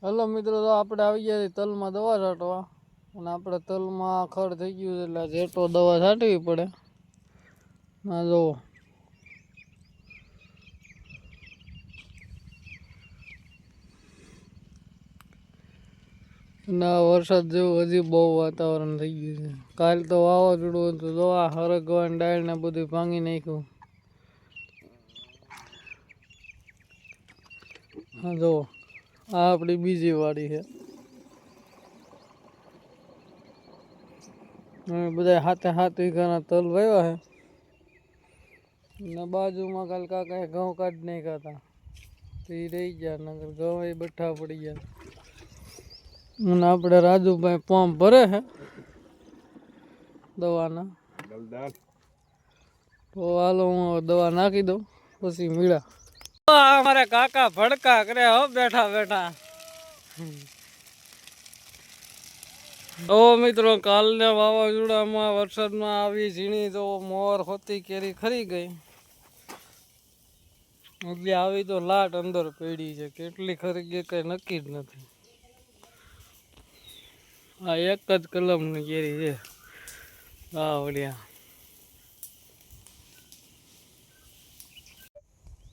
Hello મિત્રો, તો આપણે આવી ગયા છીએ તલમાં દવા છાંટવા. અને આપણે તલમાં ખડ થઈ ગયું છે એટલે જેટલો દવા છાંટવી પડે. આ જુઓ, ના વરસાદ જેવું હજી બહુ વાતાવરણ થઈ ગયું છે. કાલ તો વાવાઝોડું હતું, તો આ હરગવાની ડાળ ને બધું ભાંગી નાખ્યું. હા જુઓ, આ આપણી બીજી વાડી છે. બધા હાથે હાથ વીઘાના તલ વાવ્યા છે. ને બાજુમાં કાલ કાકાએ ઘઉં કાઢી નાખ્યા હતા, તો એ રહી ગયા, નગર ઘઉં એ બઠ્ઠા પડી ગયા. અને આપણે રાજુભાઈ પંપ ભરે છે દવાના. તો હાલો હું દવા નાખી દઉં, પછી મળ્યા. અમારે કાકા ભડકા કરે હો બેઠા બેઠા. ઓ મિત્રો, કાલના વાવાઝોડામાં વરસાદમાં આવી ઝીણી તો મોર હોતી કેરી ખરી ગઈ. એટલે આવી તો લાટ અંદર પડી છે, કેટલી ખરી ગઈ કઈ નક્કી જ નથી. આ એક જ કલમની કેરી છે. આવડ્યા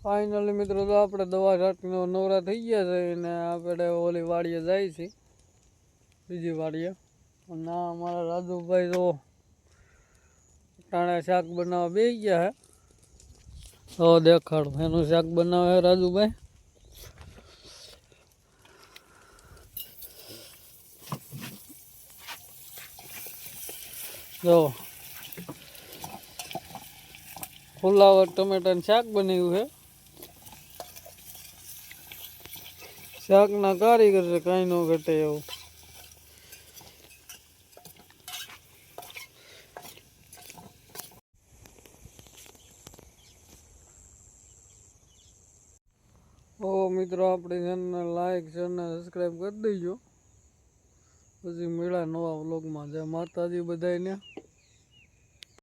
ફાઇનલી મિત્રો, તો આપણે દવા છાંટીને નવરા થઈ ગયા છે. ને આપણે ઓલી વાડીએ જાય છે, બીજી વાડીએ. અને અમારા રાજુભાઈ તો ટાણા શાક બનાવવા બેસી ગયા હે. તો દેખાડો, એનું શાક બનાવે છે રાજુભાઈ. જો ફુલાવર ટમેટાનું શાક બનાવ્યું છે. શાકના કારીગર છે, કાંઈ ન ઘટે એવું. ઓ મિત્રો, આપણી ચેનલને લાઈક શેર ને સબસ્ક્રાઈબ કરી દેજો. પછી મળ્યા નવા વ્લોગમાં. જય માતાજી બધાને.